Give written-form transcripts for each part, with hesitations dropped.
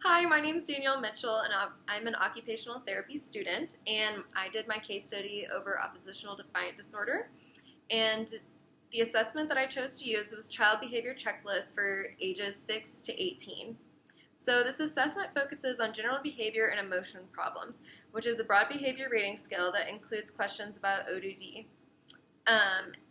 Hi, my name is Danielle Mitchell, and I'm an occupational therapy student, and I did my case study over oppositional defiant disorder. And the assessment that I chose to use was Child Behavior Checklist for ages 6 to 18. So this assessment focuses on general behavior and emotion problems, which is a broad behavior rating scale that includes questions about ODD.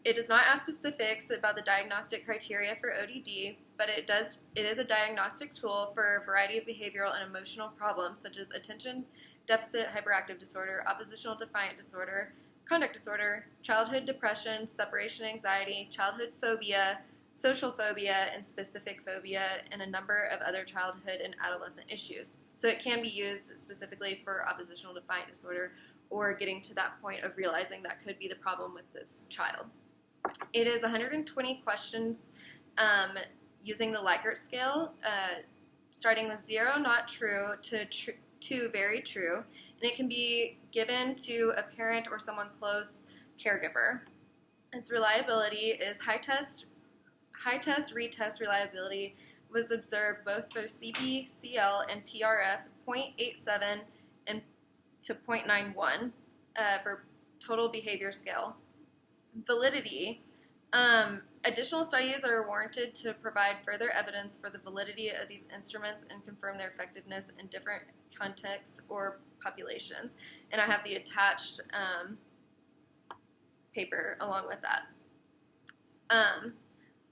It does not ask specifics about the diagnostic criteria for ODD, but it is a diagnostic tool for a variety of behavioral and emotional problems such as attention deficit hyperactive disorder, oppositional defiant disorder, conduct disorder, childhood depression, separation anxiety, childhood phobia, social phobia, and specific phobia, and a number of other childhood and adolescent issues. So it can be used specifically for oppositional defiant disorder or getting to that point of realizing that could be the problem with this child. It is 120 questions using the Likert scale, starting with 0, not true, to very true, and it can be given to a parent or someone close caregiver. Its reliability is high test, retest reliability was observed both for CBCL and TRF 0.87 and to 0.91 for total behavior scale. Validity. Additional studies are warranted to provide further evidence for the validity of these instruments and confirm their effectiveness in different contexts or populations. And I have the attached paper along with that.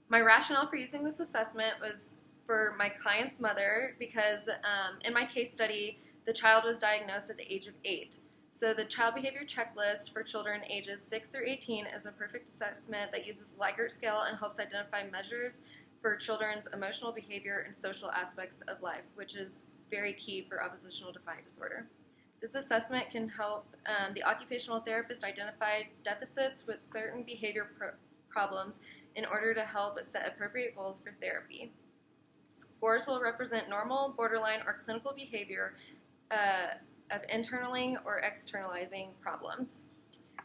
My rationale for using this assessment was for my client's mother because in my case study, the child was diagnosed at the age of 8. So the Child Behavior Checklist for children ages 6 through 18 is a perfect assessment that uses the Likert scale and helps identify measures for children's emotional behavior and social aspects of life, which is very key for oppositional defiant disorder. This assessment can help the occupational therapist identify deficits with certain behavior problems in order to help set appropriate goals for therapy. Scores will represent normal, borderline, or clinical behavior of internaling or externalizing problems.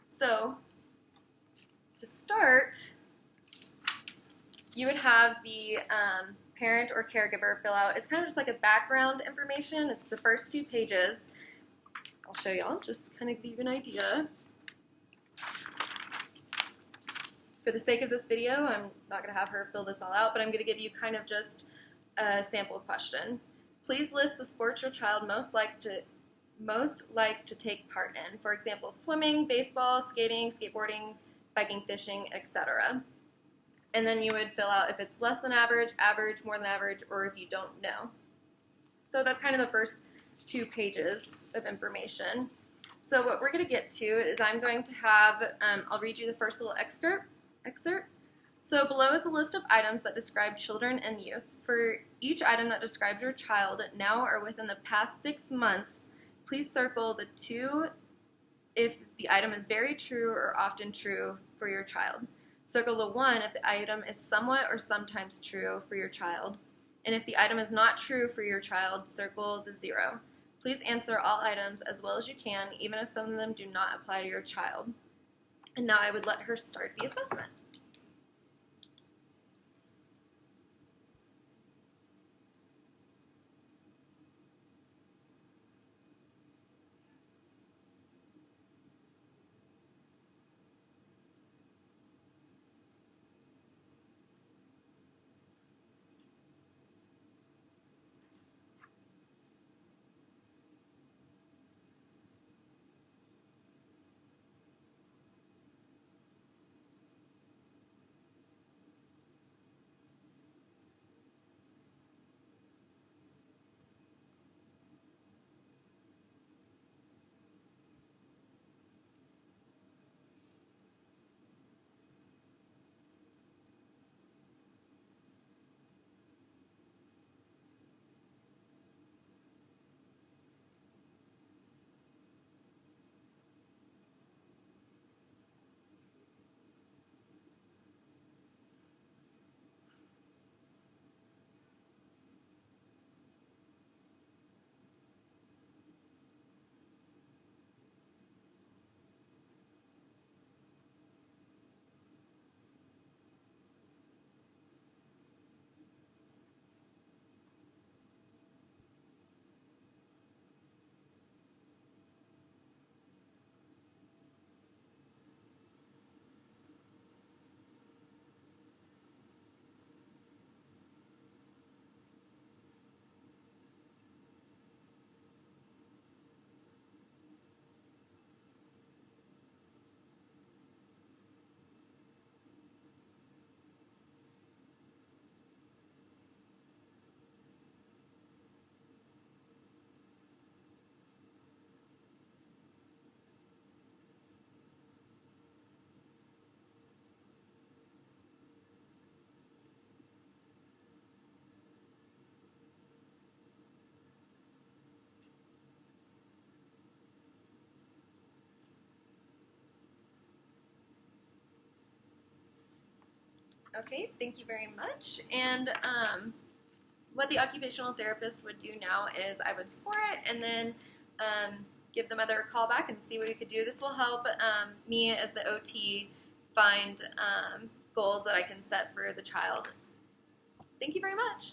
So, to start, you would have the parent or caregiver fill out. It's kind of just like a background information. It's the first 2 pages. I'll show y'all, just kind of give you an idea. For the sake of this video, I'm not going to have her fill this all out, but I'm going to give you kind of just a sample question. Please list the sports your child most likes to take part in. For example, swimming, baseball, skating, skateboarding, biking, fishing, etc. And then you would fill out if it's less than average, average, more than average, or if you don't know. So that's kind of the first 2 pages of information. So what we're going to get to is I'm going to have, I'll read you the first little excerpt. So below is a list of items that describe children in use. For each item that describes your child now or within the past 6 months, please circle the 2 if the item is very true or often true for your child. Circle the 1 if the item is somewhat or sometimes true for your child. And if the item is not true for your child, circle the 0. Please answer all items as well as you can, even if some of them do not apply to your child. And now I would let her start the assessment. Okay, thank you very much. And what the occupational therapist would do now is I would score it and then give the mother a call back and see what we could do. This will help me as the OT find goals that I can set for the child. Thank you very much.